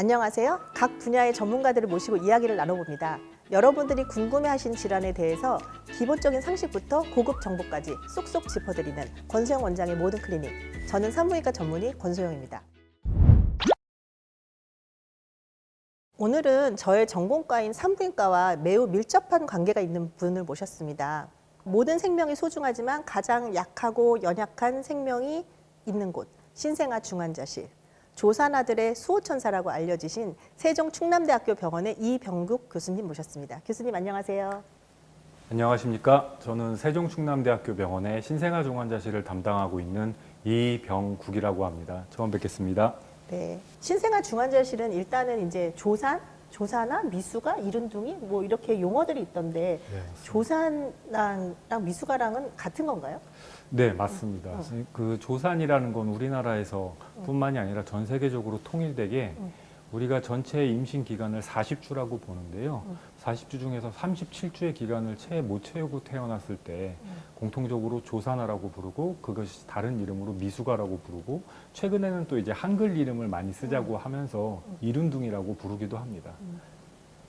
안녕하세요. 각 분야의 전문가들을 모시고 이야기를 나눠봅니다. 여러분들이 궁금해하신 질환에 대해서 기본적인 상식부터 고급 정보까지 쏙쏙 짚어드리는 권소영 원장의 모든 클리닉. 저는 산부인과 전문의 권소영입니다. 오늘은 저의 전공과인 산부인과와 매우 밀접한 관계가 있는 분을 모셨습니다. 모든 생명이 소중하지만 가장 약하고 연약한 생명이 있는 곳, 신생아 중환자실. 조산아들의 수호천사라고 알려지신 세종 충남대학교 병원의 이병국 교수님 모셨습니다. 교수님 안녕하세요. 안녕하십니까. 저는 세종 충남대학교 병원의 신생아 중환자실을 담당하고 있는 이병국이라고 합니다. 처음 뵙겠습니다. 네, 신생아 중환자실은 일단은 이제 조산아, 미숙아, 이른둥이 뭐 이렇게 용어들이 있던데 조산랑 미숙아랑은 같은 건가요? 네, 맞습니다. 그 조산이라는 건 우리나라에서 뿐만이 아니라 전 세계적으로 통일되게 우리가 전체 임신 기간을 40주라고 보는데요. 40주 중에서 37주의 기간을 채 못 채우고 태어났을 때 공통적으로 조산아라고 부르고 그것이 다른 이름으로 미숙아라고 부르고 최근에는 또 이제 한글 이름을 많이 쓰자고 하면서 이른둥이라고 부르기도 합니다.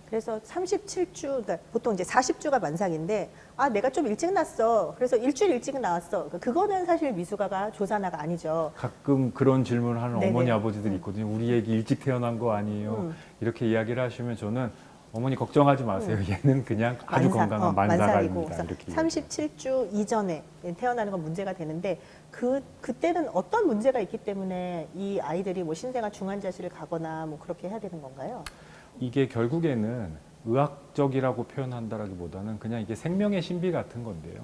그래서 37주, 그러니까 보통 이제 40주가 만삭인데, 아, 내가 좀 일찍 났어. 그래서 일주일 일찍 나왔어. 그거는 사실 미숙아가 조산아가 아니죠. 가끔 그런 질문을 하는 네네. 어머니 아버지들이 있거든요. 우리 애기 일찍 태어난 거 아니에요? 이렇게 이야기를 하시면 저는 어머니 걱정하지 마세요. 얘는 그냥 아주 건강한 만삭아입니다. 이렇게 37주 이전에 태어나는 건 문제가 되는데 그때는 어떤 문제가 있기 때문에 이 아이들이 뭐 신생아 중환자실을 가거나 뭐 그렇게 해야 되는 건가요? 이게 결국에는 의학적이라고 표현한다라기보다는 그냥 이게 생명의 신비 같은 건데요.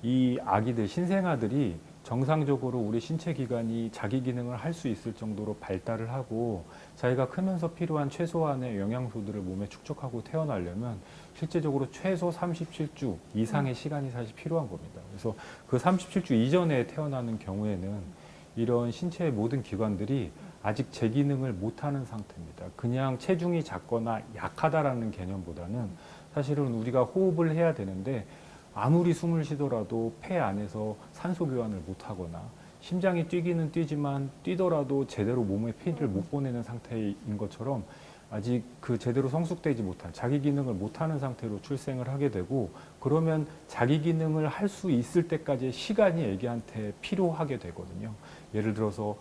이 아기들, 신생아들이 정상적으로 우리 신체 기관이 자기 기능을 할 수 있을 정도로 발달을 하고 자기가 크면서 필요한 최소한의 영양소들을 몸에 축적하고 태어나려면 실제적으로 최소 37주 이상의 시간이 사실 필요한 겁니다. 그래서 그 37주 이전에 태어나는 경우에는 이런 신체의 모든 기관들이 아직 제 기능을 못하는 상태입니다. 그냥 체중이 작거나 약하다라는 개념보다는 사실은 우리가 호흡을 해야 되는데 아무리 숨을 쉬더라도 폐 안에서 산소 교환을 못하거나 심장이 뛰기는 뛰지만 뛰더라도 제대로 몸에 피를 못 보내는 상태인 것처럼 아직 그 제대로 성숙되지 못한 자기 기능을 못하는 상태로 출생을 하게 되고 그러면 자기 기능을 할 수 있을 때까지의 시간이 애기한테 필요하게 되거든요. 예를 들어서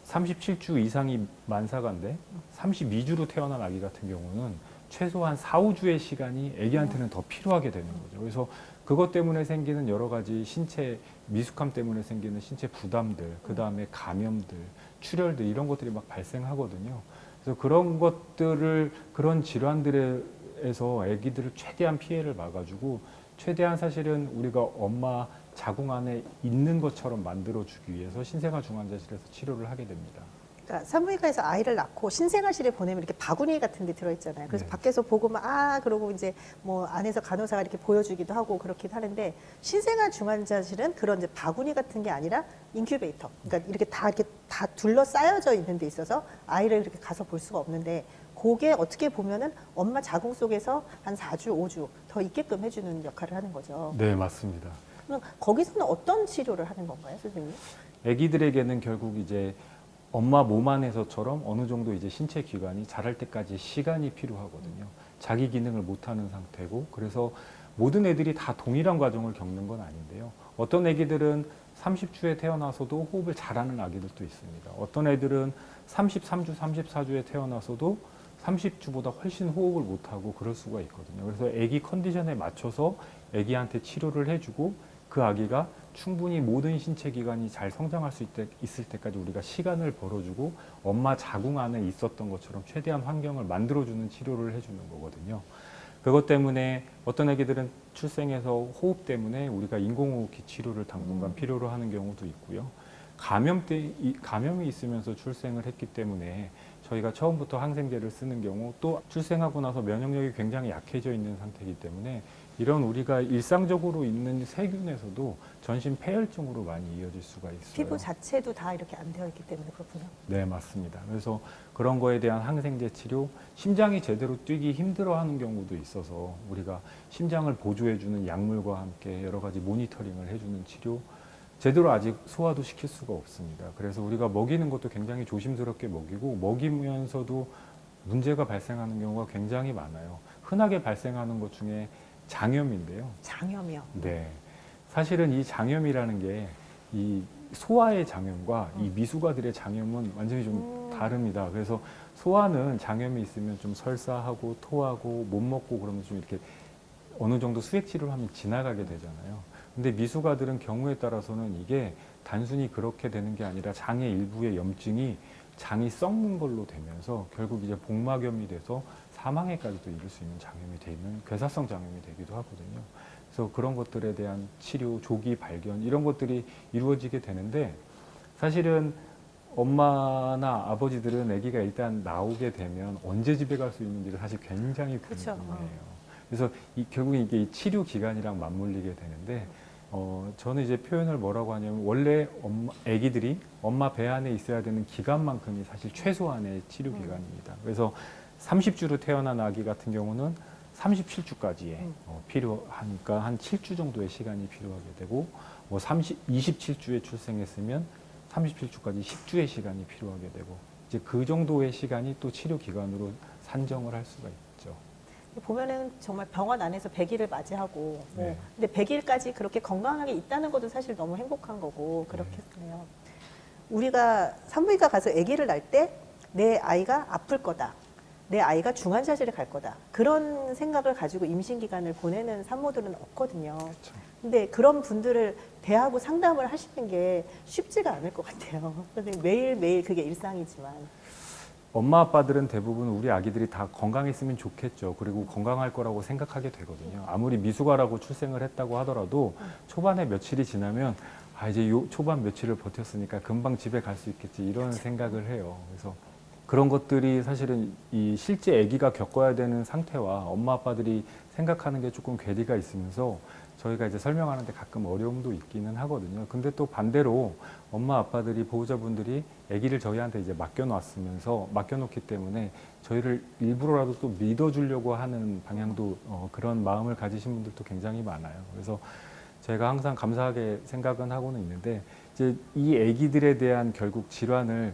37주 이상이 만삭아인데 32주로 태어난 아기 같은 경우는 최소한 4, 5주의 시간이 아기한테는 더 필요하게 되는 거죠. 그래서 그것 때문에 생기는 여러 가지 신체 미숙함 때문에 생기는 신체 부담들, 그 다음에 감염들, 출혈들 이런 것들이 막 발생하거든요. 그래서 그런 것들을 그런 질환들에서 아기들을 최대한 피해를 막아주고 최대한 사실은 우리가 엄마 자궁 안에 있는 것처럼 만들어주기 위해서 신생아 중환자실에서 치료를 하게 됩니다. 그러니까 산부인과에서 아이를 낳고 신생아실에 보내면 이렇게 바구니 같은 데 들어있잖아요. 그래서 네. 밖에서 보고 막 그러고 이제 뭐 안에서 간호사가 이렇게 보여주기도 하고 그렇긴 하는데 신생아 중환자실은 그런 이제 바구니 같은 게 아니라 인큐베이터. 그러니까 이렇게 다 둘러싸여져 있는 데 있어서 아이를 이렇게 가서 볼 수가 없는데 그게 어떻게 보면은 엄마 자궁 속에서 한 4주, 5주 더 있게끔 해주는 역할을 하는 거죠. 네, 맞습니다. 그럼 거기서는 어떤 치료를 하는 건가요, 선생님? 아기들에게는 결국 이제 엄마 몸 안에서처럼 어느 정도 이제 신체 기관이 자랄 때까지 시간이 필요하거든요. 자기 기능을 못하는 상태고 그래서 모든 애들이 다 동일한 과정을 겪는 건 아닌데요. 어떤 애기들은 30주에 태어나서도 호흡을 잘하는 아기들도 있습니다. 어떤 애들은 33주, 34주에 태어나서도 30주보다 훨씬 호흡을 못하고 그럴 수가 있거든요. 그래서 아기 컨디션에 맞춰서 아기한테 치료를 해주고 그 아기가 충분히 모든 신체 기관이 잘 성장할 수 있을 때까지 우리가 시간을 벌어주고 엄마 자궁 안에 있었던 것처럼 최대한 환경을 만들어주는 치료를 해주는 거거든요. 그것 때문에 어떤 애기들은 출생해서 호흡 때문에 우리가 인공호흡기 치료를 당분간 필요로 하는 경우도 있고요. 감염이 있으면서 출생을 했기 때문에 저희가 처음부터 항생제를 쓰는 경우 또 출생하고 나서 면역력이 굉장히 약해져 있는 상태이기 때문에 이런 우리가 일상적으로 있는 세균에서도 전신 폐혈증으로 많이 이어질 수가 있어요. 피부 자체도 다 이렇게 안 되어 있기 때문에 그렇군요. 네, 맞습니다. 그래서 그런 거에 대한 항생제 치료, 심장이 제대로 뛰기 힘들어하는 경우도 있어서 우리가 심장을 보조해주는 약물과 함께 여러 가지 모니터링을 해주는 치료, 제대로 아직 소화도 시킬 수가 없습니다. 그래서 우리가 먹이는 것도 굉장히 조심스럽게 먹이고 먹이면서도 문제가 발생하는 경우가 굉장히 많아요. 흔하게 발생하는 것 중에 장염인데요. 장염이요. 네. 사실은 이 장염이라는 게 이 소아의 장염과 이 미숙아들의 장염은 완전히 좀 다릅니다. 그래서 소아는 장염이 있으면 좀 설사하고 토하고 못 먹고 그러면 좀 이렇게 어느 정도 수액 치료를 하면 지나가게 되잖아요. 근데 미숙아들은 경우에 따라서는 이게 단순히 그렇게 되는 게 아니라 장의 일부의 염증이 장이 썩는 걸로 되면서 결국 이제 복막염이 돼서 사망에까지도 이를 수 있는 장염이 되는 괴사성 장염이 되기도 하거든요. 그래서 그런 것들에 대한 치료, 조기 발견 이런 것들이 이루어지게 되는데 사실은 엄마나 아버지들은 아기가 일단 나오게 되면 언제 집에 갈 수 있는지를 사실 굉장히 그쵸. 궁금해요. 그래서 결국에 이게 이 치료 기간이랑 맞물리게 되는데 저는 이제 표현을 뭐라고 하냐면 원래 아기들이 엄마 배 안에 있어야 되는 기간만큼이 사실 최소한의 치료 기간입니다. 그래서 30주로 태어난 아기 같은 경우는 37주까지의 필요하니까 한 7주 정도의 시간이 필요하게 되고 뭐 27주에 출생했으면 37주까지 10주의 시간이 필요하게 되고 이제 그 정도의 시간이 또 치료 기간으로 산정을 할 수가 있죠. 보면은 정말 병원 안에서 100일을 맞이하고 네. 근데 100일까지 그렇게 건강하게 있다는 것도 사실 너무 행복한 거고 그렇겠네요. 우리가 산부인과 가서 아기를 낳을 때 내 아이가 아플 거다. 내 아이가 중환자실에 갈 거다. 그런 생각을 가지고 임신 기간을 보내는 산모들은 없거든요. 그렇죠. 근데 그런 분들을 대하고 상담을 하시는 게 쉽지가 않을 것 같아요. 근데 매일매일 그게 일상이지만. 엄마 아빠들은 대부분 우리 아기들이 다 건강했으면 좋겠죠. 그리고 건강할 거라고 생각하게 되거든요. 아무리 미숙아라고 출생을 했다고 하더라도 초반에 며칠이 지나면 이제 요 초반 며칠을 버텼으니까 금방 집에 갈 수 있겠지 이런 생각을 해요. 그래서 그런 것들이 사실은 이 실제 아기가 겪어야 되는 상태와 엄마 아빠들이 생각하는 게 조금 괴리가 있으면서 저희가 이제 설명하는데 가끔 어려움도 있기는 하거든요. 근데 또 반대로 엄마 아빠들이 보호자분들이 아기를 저희한테 이제 맡겨놓기 때문에 저희를 일부러라도 또 믿어주려고 하는 방향도 그런 마음을 가지신 분들도 굉장히 많아요. 그래서 제가 항상 감사하게 생각은 하고는 있는데 이제 이 아기들에 대한 결국 질환을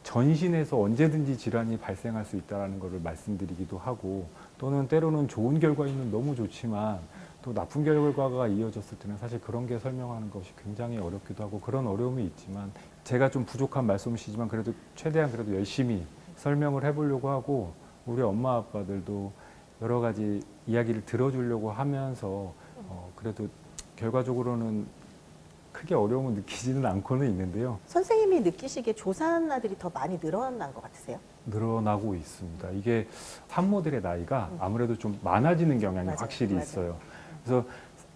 전신에서 언제든지 질환이 발생할 수 있다는 것을 말씀드리기도 하고 또는 때로는 좋은 결과는 너무 좋지만 또 나쁜 결과가 이어졌을 때는 사실 그런 게 설명하는 것이 굉장히 어렵기도 하고 그런 어려움이 있지만 제가 좀 부족한 말씀이시지만 그래도 최대한 그래도 열심히 설명을 해보려고 하고 우리 엄마 아빠들도 여러 가지 이야기를 들어주려고 하면서 그래도 결과적으로는 크게 어려움을 느끼지는 않고는 있는데요. 선생님이 느끼시기에 조산아들이 더 많이 늘어난 것 같으세요? 늘어나고 있습니다. 이게 산모들의 나이가 아무래도 좀 많아지는 경향이 맞아요. 확실히 맞아요. 있어요. 그래서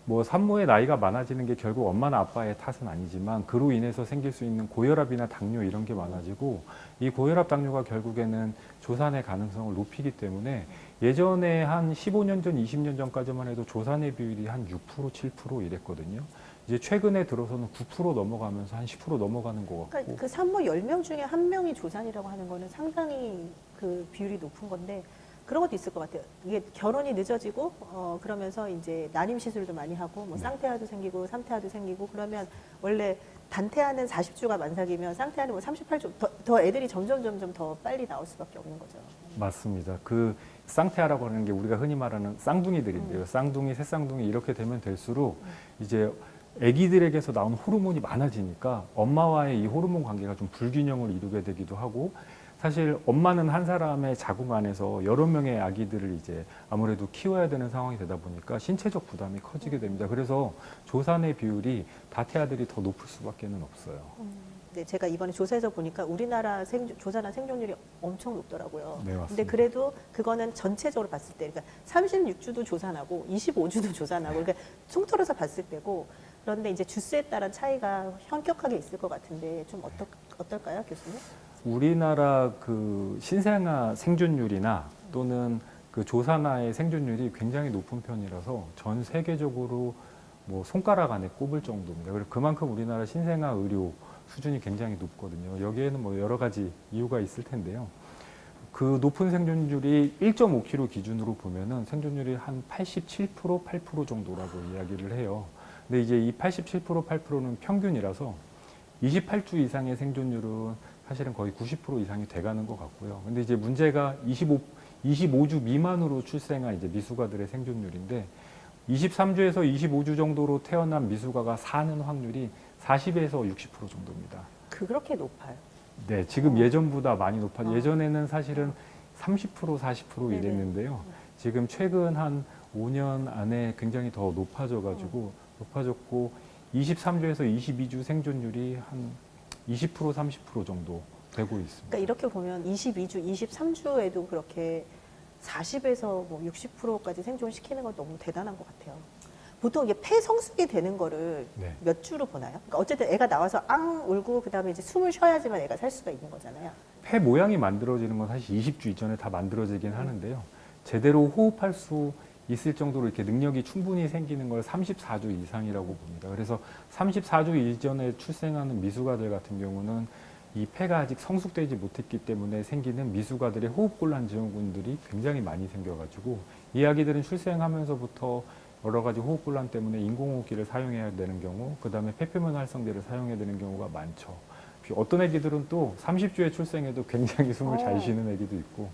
뭐 산모의 나이가 많아지는 게 결국 엄마나 아빠의 탓은 아니지만 그로 인해서 생길 수 있는 고혈압이나 당뇨 이런 게 많아지고 이 고혈압 당뇨가 결국에는 조산의 가능성을 높이기 때문에 예전에 한 15년 전, 20년 전까지만 해도 조산의 비율이 한 6%, 7% 이랬거든요. 이제 최근에 들어서는 9% 넘어가면서 한 10% 넘어가는 것 같고. 그러니까 그 산모 10명 중에 1명이 조산이라고 하는 거는 상당히 그 비율이 높은 건데 그런 것도 있을 것 같아요. 이게 결혼이 늦어지고 그러면서 이제 난임 시술도 많이 하고 뭐 네. 쌍태아도 생기고 삼태아도 생기고 그러면 원래 단태아는 40주가 만삭이면 쌍태아는 뭐 38주 더 애들이 점점 더 빨리 나올 수밖에 없는 거죠. 맞습니다. 그 쌍태아라고 하는 게 우리가 흔히 말하는 쌍둥이들인데요. 쌍둥이, 새쌍둥이 이렇게 되면 될수록 이제 아기들에게서 나온 호르몬이 많아지니까 엄마와의 이 호르몬 관계가 좀 불균형을 이루게 되기도 하고 사실 엄마는 한 사람의 자궁 안에서 여러 명의 아기들을 이제 아무래도 키워야 되는 상황이 되다 보니까 신체적 부담이 커지게 됩니다. 그래서 조산의 비율이 다태아들이 더 높을 수밖에는 없어요. 네, 제가 이번에 조사해서 보니까 우리나라 조산아 생존율이 엄청 높더라고요. 네, 맞습니다. 근데 그래도 그거는 전체적으로 봤을 때, 그러니까 36주도 조산하고 25주도 조산하고, 그러니까 통틀어서 봤을 때고, 그런데 이제 주수에 따른 차이가 현격하게 있을 것 같은데 좀 어떨까요, 교수님? 우리나라 그 신생아 생존율이나 또는 그 조산아의 생존율이 굉장히 높은 편이라서 전 세계적으로 뭐 손가락 안에 꼽을 정도입니다. 그리고 그만큼 우리나라 신생아 의료 수준이 굉장히 높거든요. 여기에는 뭐 여러 가지 이유가 있을 텐데요. 그 높은 생존율이 1.5kg 기준으로 보면은 생존율이 한 87%, 8% 정도라고 이야기를 해요. 근데 이제 이 87%, 8%는 평균이라서 28주 이상의 생존율은 사실은 거의 90% 이상이 돼가는 것 같고요. 근데 이제 문제가 25주 미만으로 출생한 이제 미숙아들의 생존율인데 23주에서 25주 정도로 태어난 미숙아가 사는 확률이 40에서 60% 정도입니다. 그렇게 높아요. 네, 지금 예전보다 많이 높아져. 예전에는 사실은 30% 40% 네네. 이랬는데요. 지금 최근 한 5년 안에 굉장히 더 높아져가지고 높아졌고 23주에서 22주 생존율이 한 20% 30% 정도 되고 있습니다. 그러니까 이렇게 보면 22주, 23주에도 그렇게 40에서 뭐 60%까지 생존시키는 건 너무 대단한 것 같아요. 보통 이게 폐성숙이 되는 거를 네. 몇 주로 보나요? 그러니까 어쨌든 애가 나와서 앙 울고 그다음에 이제 숨을 쉬어야지만 애가 살 수가 있는 거잖아요. 폐 모양이 만들어지는 건 사실 20주 이전에 다 만들어지긴 하는데요. 제대로 호흡할 수 있을 정도로 이렇게 능력이 충분히 생기는 걸 34주 이상이라고 봅니다. 그래서 34주 이전에 출생하는 미숙아들 같은 경우는 이 폐가 아직 성숙되지 못했기 때문에 생기는 미숙아들의 호흡곤란 증후군들이 굉장히 많이 생겨가지고 이 아기들은 출생하면서부터 여러 가지 호흡곤란 때문에 인공호흡기를 사용해야 되는 경우, 그 다음에 폐표면 활성제를 사용해야 되는 경우가 많죠. 어떤 애기들은 또 30주에 출생해도 굉장히 숨을 잘 쉬는 애기도 있고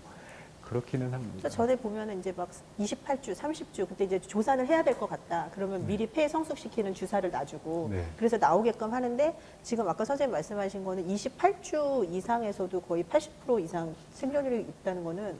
그렇기는 합니다. 그래서 전에 보면은 이제 막 28주, 30주 그때 이제 조산을 해야 될 것 같다. 그러면 미리 폐 성숙시키는 주사를 놔주고 네. 그래서 나오게끔 하는데 지금 아까 선생님 말씀하신 거는 28주 이상에서도 거의 80% 이상 생존율이 있다는 거는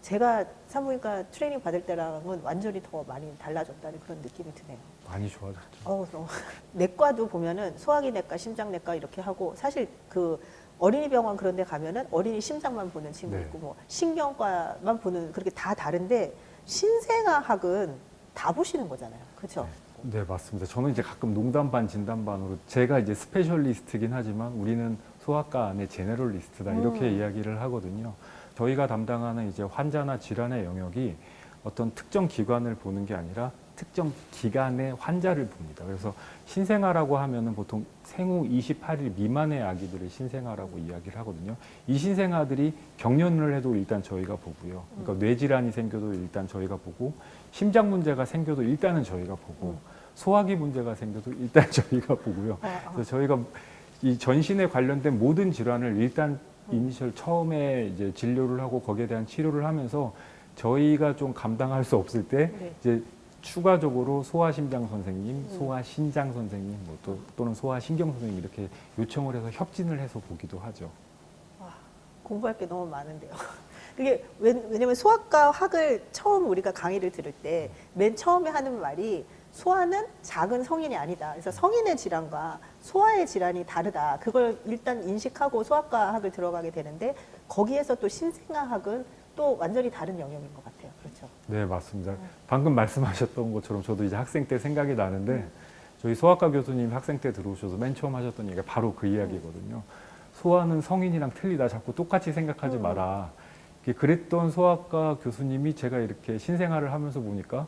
제가 산부인과 트레이닝 받을 때랑은 완전히 더 많이 달라졌다는 그런 느낌이 드네요. 많이 좋아졌죠. 너무. 내과도 보면은 소화기내과, 심장내과 이렇게 하고 사실 그 어린이병원 그런 데 가면은 어린이 심장만 보는 친구 네. 있고 뭐 신경과만 보는 그렇게 다 다른데 신생아학은 다 보시는 거잖아요. 그렇죠? 네, 맞습니다. 저는 이제 가끔 농담 반 진담 반으로 제가 이제 스페셜리스트긴 하지만 우리는 소아과 안에 제너럴리스트다 이렇게 이야기를 하거든요. 저희가 담당하는 이제 환자나 질환의 영역이 어떤 특정 기관을 보는 게 아니라 특정 기간의 환자를 봅니다. 그래서 신생아라고 하면은 보통 생후 28일 미만의 아기들을 신생아라고 이야기를 하거든요. 이 신생아들이 경련을 해도 일단 저희가 보고요. 그러니까 뇌질환이 생겨도 일단 저희가 보고 심장 문제가 생겨도 일단은 저희가 보고 소화기 문제가 생겨도 일단 저희가 보고요. 그래서 저희가 이 전신에 관련된 모든 질환을 일단 이니셜 처음에 이제 진료를 하고 거기에 대한 치료를 하면서 저희가 좀 감당할 수 없을 때 네. 이제 추가적으로 소아심장 선생님, 소아신장 선생님, 또는 소아신경 선생님 이렇게 요청을 해서 협진을 해서 보기도 하죠. 와, 공부할 게 너무 많은데요. 그게 왜냐면 소아과 학을 처음 우리가 강의를 들을 때 맨 처음에 하는 말이 소아는 작은 성인이 아니다. 그래서 성인의 질환과 소아의 질환이 다르다. 그걸 일단 인식하고 소아과 학을 들어가게 되는데 거기에서 또 신생아학은 또 완전히 다른 영역인 것 같아요. 그렇죠? 네, 맞습니다. 방금 말씀하셨던 것처럼 저도 이제 학생 때 생각이 나는데 저희 소아과 교수님 학생 때 들어오셔서 맨 처음 하셨던 얘기가 바로 그 이야기거든요. 소아는 성인이랑 틀리다. 자꾸 똑같이 생각하지 마라. 그랬던 소아과 교수님이 제가 이렇게 신생아를 하면서 보니까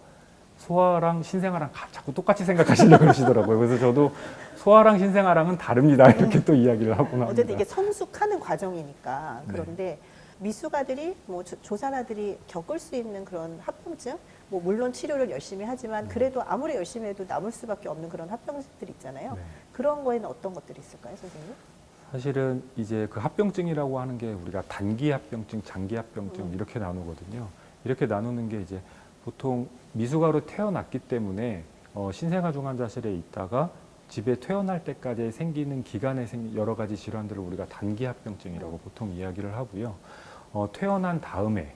소아랑 신생아랑 자꾸 똑같이 생각하시려고 그러시더라고요. 그래서 저도 소아랑 신생아랑은 다릅니다. 이렇게 또 이야기를 하고 나옵니다. 어쨌든 이게 성숙하는 과정이니까. 그런데 미숙아들이 뭐 조산아들이 겪을 수 있는 그런 합병증, 뭐 물론 치료를 열심히 하지만 그래도 아무리 열심히 해도 남을 수밖에 없는 그런 합병증들 있잖아요. 네. 그런 거에는 어떤 것들이 있을까요, 선생님? 사실은 이제 그 합병증이라고 하는 게 우리가 단기 합병증, 장기 합병증 이렇게 나누거든요. 이렇게 나누는 게 이제 보통 미숙아로 태어났기 때문에 신생아 중환자실에 있다가 집에 퇴원할 때까지 생기는 기간에 생긴 여러 가지 질환들을 우리가 단기 합병증이라고 보통 이야기를 하고요. 퇴원한 다음에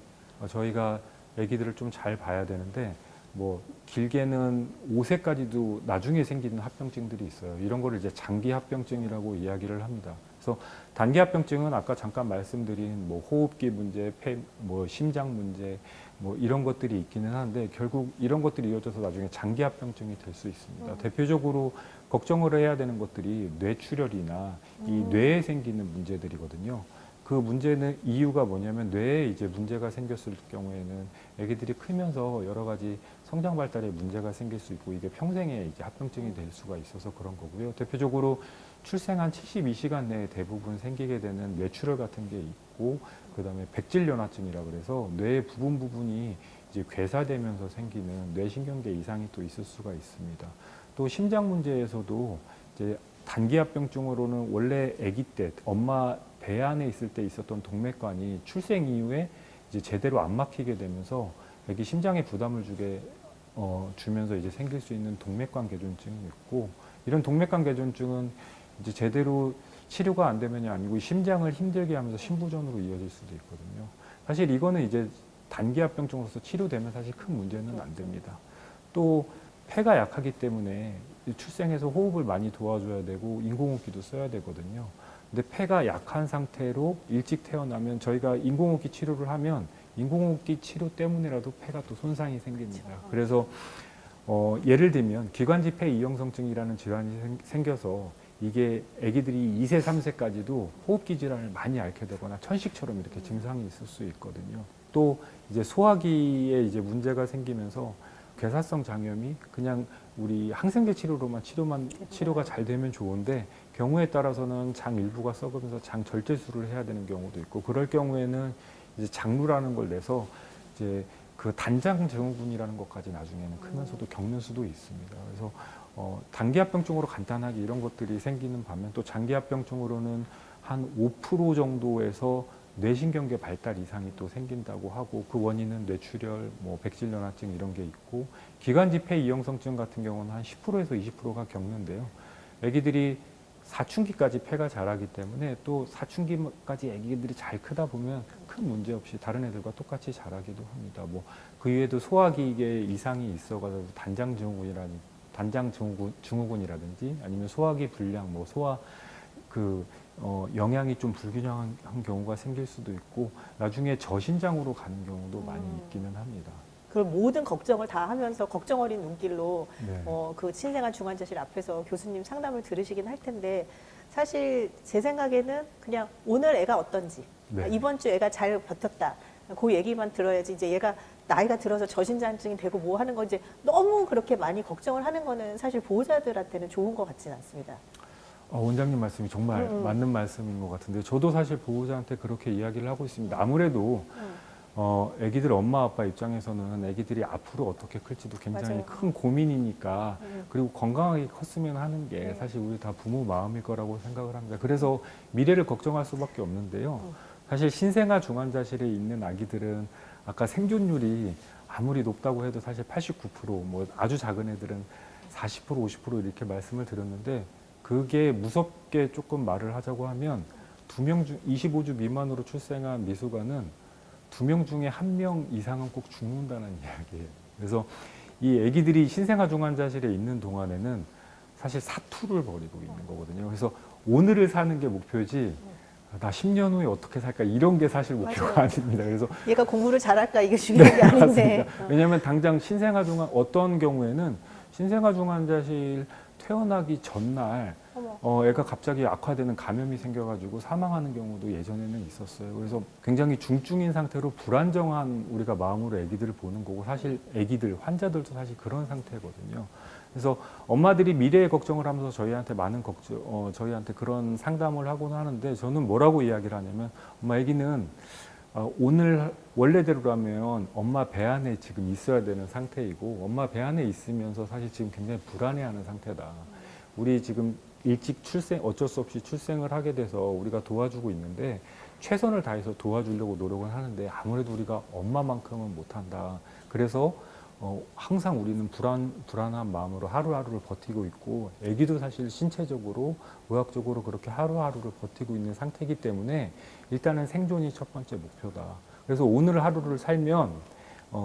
저희가 아기들을 좀 잘 봐야 되는데 뭐 길게는 5세까지도 나중에 생기는 합병증들이 있어요. 이런 거를 이제 장기 합병증이라고 이야기를 합니다. 그래서 단기 합병증은 아까 잠깐 말씀드린 뭐 호흡기 문제, 뭐 심장 문제, 뭐 이런 것들이 있기는 한데 결국 이런 것들이 이어져서 나중에 장기 합병증이 될 수 있습니다. 대표적으로 걱정을 해야 되는 것들이 뇌출혈이나 이 뇌에 생기는 문제들이거든요. 그 문제는 이유가 뭐냐면 뇌에 이제 문제가 생겼을 경우에는 아기들이 크면서 여러 가지 성장 발달에 문제가 생길 수 있고 이게 평생에 이제 합병증이 될 수가 있어서 그런 거고요. 대표적으로 출생한 72시간 내에 대부분 생기게 되는 뇌출혈 같은 게 있고 그다음에 백질연화증이라 그래서 뇌의 부분이 이제 괴사되면서 생기는 뇌신경계 이상이 또 있을 수가 있습니다. 또 심장 문제에서도 이제 단기합병증으로는 원래 아기 때 엄마 배 안에 있을 때 있었던 동맥관이 출생 이후에 이제 제대로 안 막히게 되면서 아기 심장에 부담을 주면서 이제 생길 수 있는 동맥관 개존증이 있고, 이런 동맥관 개존증은 이제 제대로 치료가 안 되면이 아니고 심장을 힘들게 하면서 심부전으로 이어질 수도 있거든요. 사실 이거는 이제 단기합병증으로서 치료되면 사실 큰 문제는 안 됩니다. 또 폐가 약하기 때문에 출생에서 호흡을 많이 도와줘야 되고 인공호흡기도 써야 되거든요. 근데 폐가 약한 상태로 일찍 태어나면 저희가 인공호흡기 치료를 하면 인공호흡기 치료 때문에라도 폐가 또 손상이 생깁니다. 그래서 예를 들면 기관지 폐 이형성증이라는 질환이 생겨서 이게 아기들이 2세, 3세까지도 호흡기 질환을 많이 앓게 되거나 천식처럼 이렇게 증상이 있을 수 있거든요. 또 이제 소화기에 이제 문제가 생기면서 괴사성 장염이 그냥 우리 항생제 치료로만 치료가 잘 되면 좋은데 경우에 따라서는 장 일부가 썩으면서 장 절제술을 해야 되는 경우도 있고, 그럴 경우에는 이제 장루라는 걸 내서 이제 그 단장 증후군이라는 것까지 나중에는 크면서도 겪는 수도 있습니다. 그래서 단기합병증으로 간단하게 이런 것들이 생기는 반면 또 장기합병증으로는 한 5% 정도에서 뇌신경계 발달 이상이 또 생긴다고 하고, 그 원인은 뇌출혈, 뭐 백질연화증 이런 게 있고, 기관지 폐 이형성증 같은 경우는 한 10%에서 20%가 겪는데요. 아기들이 사춘기까지 폐가 자라기 때문에 또 사춘기까지 아기들이 잘 크다 보면 큰 문제 없이 다른 애들과 똑같이 자라기도 합니다. 뭐 그 이외에도 소화기에 이상이 있어가지고 단장 증후군이라든지 아니면 소화기 불량, 뭐 소화 영양이 좀 불균형한 경우가 생길 수도 있고, 나중에 저신장으로 가는 경우도 많이 있기는 합니다. 그 모든 걱정을 다 하면서 걱정 어린 눈길로 네. 그 신생아 중환자실 앞에서 교수님 상담을 들으시긴 할 텐데, 사실 제 생각에는 그냥 오늘 애가 어떤지, 네. 이번 주 애가 잘 버텼다, 그 얘기만 들어야지, 이제 얘가 나이가 들어서 저신장증이 되고 뭐 하는 거 이제 너무 그렇게 많이 걱정을 하는 거는 사실 보호자들한테는 좋은 것 같지는 않습니다. 원장님 말씀이 정말 맞는 말씀인 것 같은데, 저도 사실 보호자한테 그렇게 이야기를 하고 있습니다. 아무래도 아기들 엄마 아빠 입장에서는 아기들이 앞으로 어떻게 클지도 굉장히 맞아요. 큰 고민이니까, 그리고 건강하게 컸으면 하는 게 사실 우리 다 부모 마음일 거라고 생각을 합니다. 그래서 미래를 걱정할 수밖에 없는데요. 사실 신생아 중환자실에 있는 아기들은 아까 생존율이 아무리 높다고 해도 사실 89%, 뭐 아주 작은 애들은 40%, 50% 이렇게 말씀을 드렸는데, 그게 무섭게 조금 말을 하자고 하면 25주 미만으로 출생한 미숙아는 2명 중에 1명 이상은 꼭 죽는다는 이야기예요. 그래서 이 아기들이 신생아 중환자실에 있는 동안에는 사실 사투를 벌이고 있는 거거든요. 그래서 오늘을 사는 게 목표지, 나 10년 후에 어떻게 살까 이런 게 사실 목표가 맞아요. 아닙니다. 그래서 얘가 공부를 잘할까 이게 중요한 게 아닌데. 왜냐하면 당장 어떤 경우에는 신생아 중환자실 퇴원하기 전날 애가 갑자기 악화되는 감염이 생겨가지고 사망하는 경우도 예전에는 있었어요. 그래서 굉장히 중증인 상태로 불안정한 우리가 마음으로 아기들을 보는 거고, 사실 아기들, 환자들도 사실 그런 상태거든요. 그래서 엄마들이 미래의 걱정을 하면서 저희한테 저희한테 그런 상담을 하곤 하는데, 저는 뭐라고 이야기를 하냐면, 엄마 아기는 오늘 원래대로라면 엄마 배 안에 지금 있어야 되는 상태이고, 엄마 배 안에 있으면서 사실 지금 굉장히 불안해하는 상태다. 우리 지금 일찍 어쩔 수 없이 출생을 하게 돼서 우리가 도와주고 있는데, 최선을 다해서 도와주려고 노력을 하는데 아무래도 우리가 엄마만큼은 못한다. 그래서 항상 우리는 불안한 마음으로 하루하루를 버티고 있고, 아기도 사실 신체적으로, 의학적으로 그렇게 하루하루를 버티고 있는 상태이기 때문에 일단은 생존이 첫 번째 목표다. 그래서 오늘 하루를 살면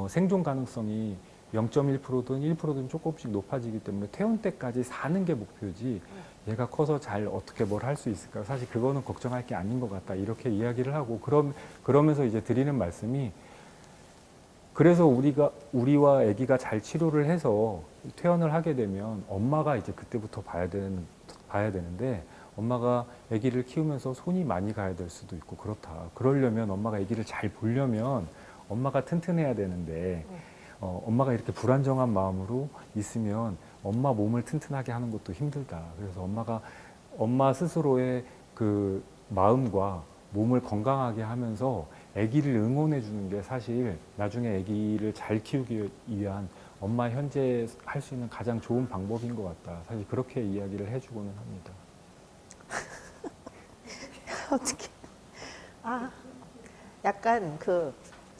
생존 가능성이 0.1%든 1%든 조금씩 높아지기 때문에 퇴원 때까지 사는 게 목표지, 얘가 커서 잘 어떻게 뭘 할 수 있을까, 사실 그거는 걱정할 게 아닌 것 같다, 이렇게 이야기를 하고, 그러면서 이제 드리는 말씀이, 그래서 우리와 아기가 잘 치료를 해서 퇴원을 하게 되면 엄마가 이제 그때부터 봐야 되는데, 엄마가 아기를 키우면서 손이 많이 가야 될 수도 있고 그렇다. 그러려면 엄마가 아기를 잘 보려면 엄마가 튼튼해야 되는데, 엄마가 이렇게 불안정한 마음으로 있으면 엄마 몸을 튼튼하게 하는 것도 힘들다. 그래서 엄마 스스로의 그 마음과 몸을 건강하게 하면서 아기를 응원해 주는 게 사실 나중에 아기를 잘 키우기 위한 엄마 현재 할 수 있는 가장 좋은 방법인 것 같다. 사실 그렇게 이야기를 해주고는 합니다. 어떻게 약간 그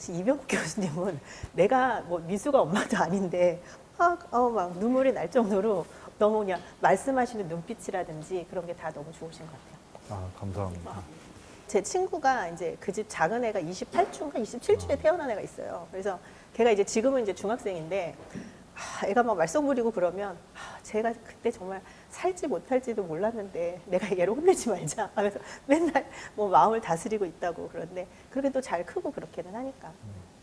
이병국 교수님은 내가 뭐 미수가 엄마도 아닌데 막 눈물이 날 정도로 너무 그냥 말씀하시는 눈빛이라든지 그런 게 다 너무 좋으신 것 같아요. 감사합니다. 제 친구가 이제 그 집 작은 애가 28주인가 27주에 태어난 애가 있어요. 그래서 걔가 이제 지금은 이제 중학생인데 애가 막 말썽 부리고 그러면 제가 그때 정말 살지 못할지도 몰랐는데 내가 얘를 혼내지 말자 하면서 맨날 뭐 마음을 다스리고 있다고. 그런데 그렇게 또 잘 크고 그렇게는 하니까.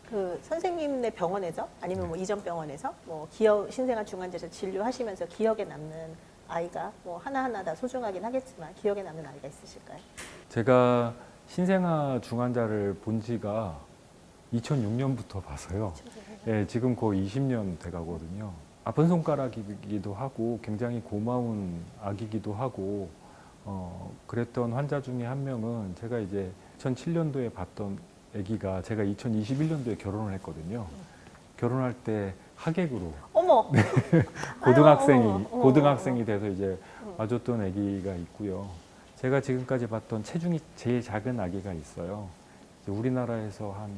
그 선생님네 병원에서 아니면 뭐 이전 병원에서 뭐 기억 신생아 중환자실 진료하시면서 기억에 남는 아이가 뭐 하나하나 다 소중하긴 하겠지만 기억에 남는 아이가 있으실까요? 제가 신생아 중환자를 본 지가 2006년부터 봐서요. 예, 지금 거의 20년 돼 가거든요. 아픈 손가락이기도 하고 굉장히 고마운 아기기도 하고 그랬던 환자 중에 한 명은 제가 이제 2007년도에 봤던 아기가 제가 2021년도에 결혼을 했거든요. 결혼할 때 하객으로 어머. 고등학생이 돼서 이제 와줬던 아기가 있고요. 제가 지금까지 봤던 체중이 제일 작은 아기가 있어요. 이제 우리나라에서 한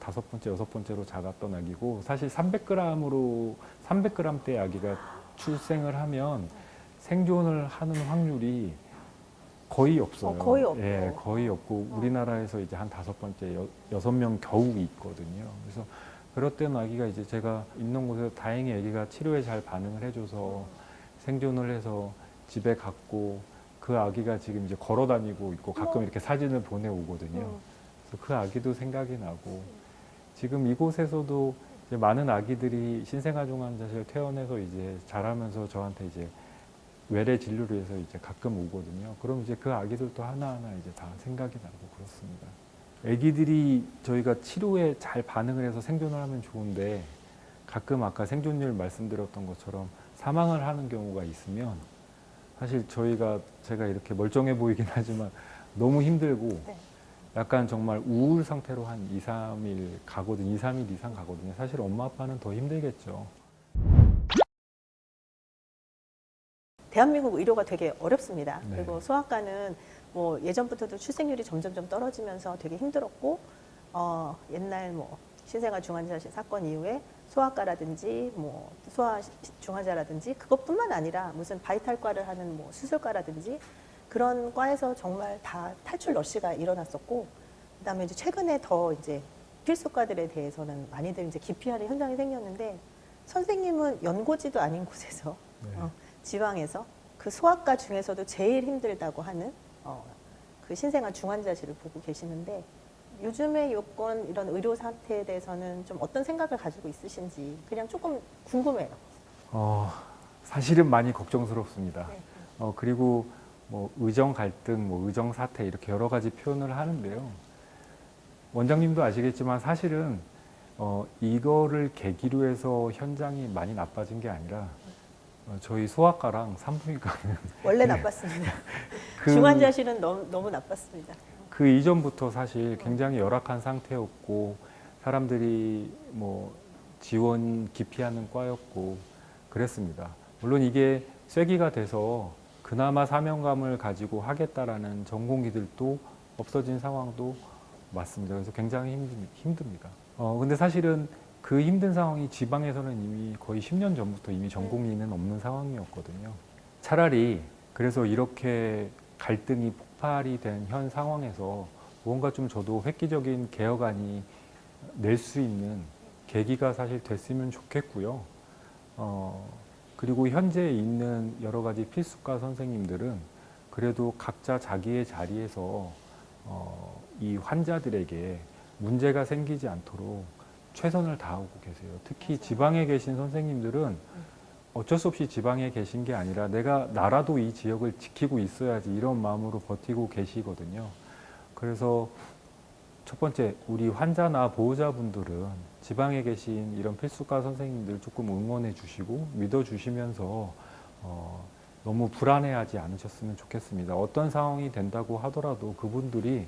5번째, 6번째로 작았던 아기고, 사실 300g대 아기가 출생을 하면 생존을 하는 확률이 거의 없어요. 거의 없고. 예, 거의 없고 우리나라에서 이제 한 5번째, 6명 겨우 있거든요. 그래서 그렇던 아기가 이제 제가 있는 곳에서 다행히 아기가 치료에 잘 반응을 해줘서 생존을 해서 집에 갔고, 그 아기가 지금 이제 걸어 다니고 있고 가끔 이렇게 사진을 보내오거든요. 그래서 그 아기도 생각이 나고, 지금 이곳에서도 이제 많은 아기들이 신생아 중환자실 퇴원해서 이제 자라면서 저한테 이제 외래 진료를 해서 이제 가끔 오거든요. 그럼 이제 그 아기들도 하나하나 이제 다 생각이 나고 그렇습니다. 아기들이 저희가 치료에 잘 반응을 해서 생존을 하면 좋은데, 가끔 아까 생존율 말씀드렸던 것처럼 사망을 하는 경우가 있으면 사실 제가 이렇게 멀쩡해 보이긴 하지만 너무 힘들고 네. 약간 정말 우울 상태로 한 2, 3일 가거든요. 2, 3일 이상 가거든요. 사실 엄마 아빠는 더 힘들겠죠. 대한민국 의료가 되게 어렵습니다. 네. 그리고 소아과는 뭐 예전부터도 출생률이 점점점 떨어지면서 되게 힘들었고, 옛날 뭐 신생아 중환자실 사건 이후에 소아과라든지 뭐 소아 중환자라든지 그것뿐만 아니라 무슨 바이탈과를 하는 뭐 수술과라든지 그런 과에서 정말 다 탈출 러시가 일어났었고, 그다음에 이제 최근에 더 이제 필수과들에 대해서는 많이들 이제 기피하는 현상이 생겼는데, 선생님은 연고지도 아닌 곳에서 네. 지방에서 그 소아과 중에서도 제일 힘들다고 하는 그 신생아 중환자실을 보고 계시는데, 요즘의 요건 이런 의료 상태에 대해서는 좀 어떤 생각을 가지고 있으신지 그냥 조금 궁금해요. 사실은 많이 걱정스럽습니다. 네. 그리고 뭐 의정 갈등, 뭐 의정 사태 이렇게 여러 가지 표현을 하는데요. 원장님도 아시겠지만 사실은 이거를 계기로 해서 현장이 많이 나빠진 게 아니라 저희 소아과랑 산부인과는 원래 나빴습니다. 그- 중환자실은 너무 나빴습니다. 그 이전부터 사실 굉장히 열악한 상태였고, 사람들이 뭐 지원 기피하는 과였고 그랬습니다. 물론 이게 쐐기가 돼서 그나마 사명감을 가지고 하겠다라는 전공의들도 없어진 상황도 맞습니다. 그래서 굉장히 힘듭니다. 근데 사실은 그 힘든 상황이 지방에서는 이미 거의 10년 전부터 이미 전공의는 없는 상황이었거든요. 차라리 그래서 이렇게 갈등이 폭발이 된 현 상황에서 무언가 좀 저도 획기적인 개혁안이 낼 수 있는 계기가 사실 됐으면 좋겠고요. 그리고 현재 있는 여러 가지 필수과 선생님들은 그래도 각자 자기의 자리에서 이 환자들에게 문제가 생기지 않도록 최선을 다하고 계세요. 특히 맞아요. 지방에 계신 선생님들은 어쩔 수 없이 지방에 계신 게 아니라 나라도 이 지역을 지키고 있어야지 이런 마음으로 버티고 계시거든요. 그래서 첫 번째, 우리 환자나 보호자분들은 지방에 계신 이런 필수과 선생님들 조금 응원해 주시고 믿어 주시면서 너무 불안해하지 않으셨으면 좋겠습니다. 어떤 상황이 된다고 하더라도 그분들이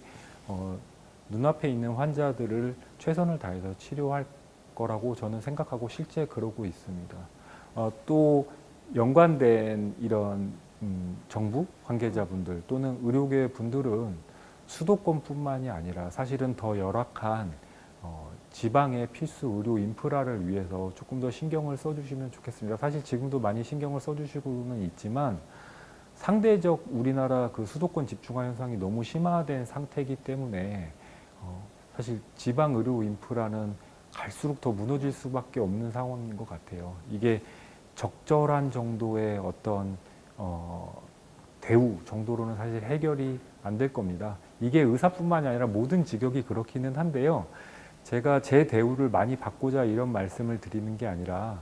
눈앞에 있는 환자들을 최선을 다해서 치료할 거라고 저는 생각하고 실제 그러고 있습니다. 또 연관된 이런 정부 관계자분들 또는 의료계 분들은 수도권뿐만이 아니라 사실은 더 열악한 지방의 필수 의료 인프라를 위해서 조금 더 신경을 써주시면 좋겠습니다. 사실 지금도 많이 신경을 써주시고는 있지만 상대적 우리나라 그 수도권 집중화 현상이 너무 심화된 상태이기 때문에 사실 지방 의료 인프라는 갈수록 더 무너질 수밖에 없는 상황인 것 같아요. 이게 적절한 정도의 어떤 대우 정도로는 사실 해결이 안 될 겁니다. 이게 의사뿐만이 아니라 모든 직역이 그렇기는 한데요. 제가 제 대우를 많이 받고자 이런 말씀을 드리는 게 아니라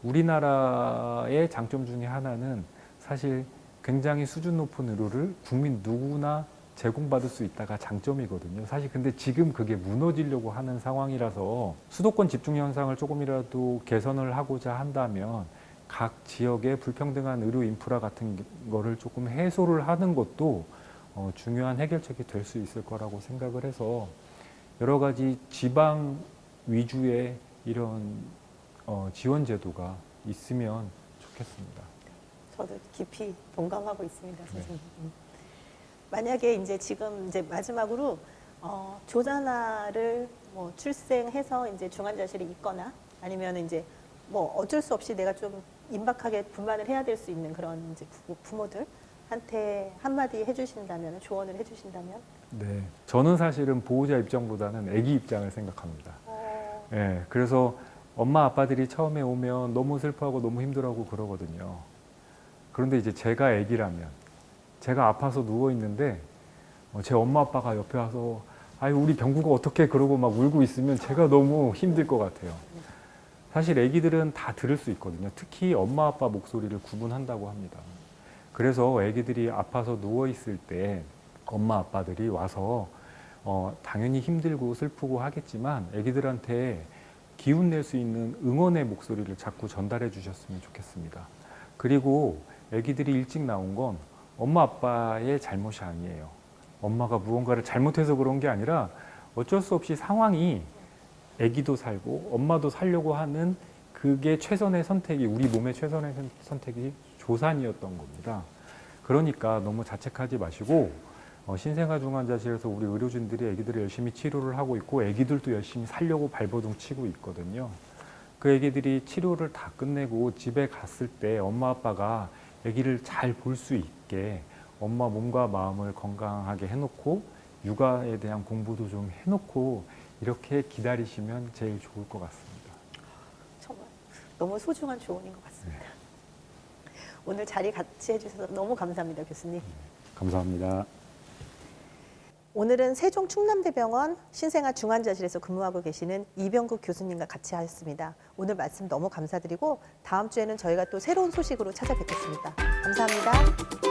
우리나라의 장점 중에 하나는 사실 굉장히 수준 높은 의료를 국민 누구나 제공받을 수 있다가 장점이거든요. 사실 근데 지금 그게 무너지려고 하는 상황이라서 수도권 집중 현상을 조금이라도 개선을 하고자 한다면 각 지역의 불평등한 의료 인프라 같은 거를 조금 해소를 하는 것도 중요한 해결책이 될 수 있을 거라고 생각을 해서 여러 가지 지방 위주의 이런 지원 제도가 있으면 좋겠습니다. 저도 깊이 동감하고 있습니다, 네. 선생님. 만약에 이제 지금 이제 마지막으로 조산아를 뭐 출생해서 이제 중환자실에 있거나 아니면 이제 뭐 어쩔 수 없이 내가 좀 임박하게 분만을 해야 될 수 있는 그런 이제 부모들한테 한마디 해주신다면, 조언을 해주신다면? 네, 저는 사실은 보호자 입장보다는 아기 입장을 생각합니다. 네, 그래서 엄마 아빠들이 처음에 오면 너무 슬퍼하고 너무 힘들어하고 그러거든요. 그런데 이제 제가 아기라면 제가 아파서 누워 있는데 제 엄마 아빠가 옆에 와서 아유 우리 병구가 어떻게 그러고 막 울고 있으면 제가 너무 힘들 것 같아요. 사실 아기들은 다 들을 수 있거든요. 특히 엄마 아빠 목소리를 구분한다고 합니다. 그래서 아기들이 아파서 누워 있을 때 엄마 아빠들이 와서 당연히 힘들고 슬프고 하겠지만 아기들한테 기운 낼 수 있는 응원의 목소리를 자꾸 전달해 주셨으면 좋겠습니다. 그리고 아기들이 일찍 나온 건 엄마 아빠의 잘못이 아니에요. 엄마가 무언가를 잘못해서 그런 게 아니라 어쩔 수 없이 상황이 아기도 살고 엄마도 살려고 하는 그게 최선의 선택이, 우리 몸의 최선의 선택이 조산이었던 겁니다. 그러니까 너무 자책하지 마시고 신생아 중환자실에서 우리 의료진들이 아기들을 열심히 치료를 하고 있고 아기들도 열심히 살려고 발버둥 치고 있거든요. 그 아기들이 치료를 다 끝내고 집에 갔을 때 엄마 아빠가 아기를 잘 볼 수 있게 엄마 몸과 마음을 건강하게 해놓고 육아에 대한 공부도 좀 해놓고 이렇게 기다리시면 제일 좋을 것 같습니다. 정말 너무 소중한 조언인 것 같습니다. 오늘 자리 같이 해주셔서 너무 감사합니다, 교수님. 감사합니다. 오늘은 세종 충남대병원 신생아 중환자실에서 근무하고 계시는 이병국 교수님과 같이 하였습니다. 오늘 말씀 너무 감사드리고 다음 주에는 저희가 또 새로운 소식으로 찾아뵙겠습니다. 감사합니다.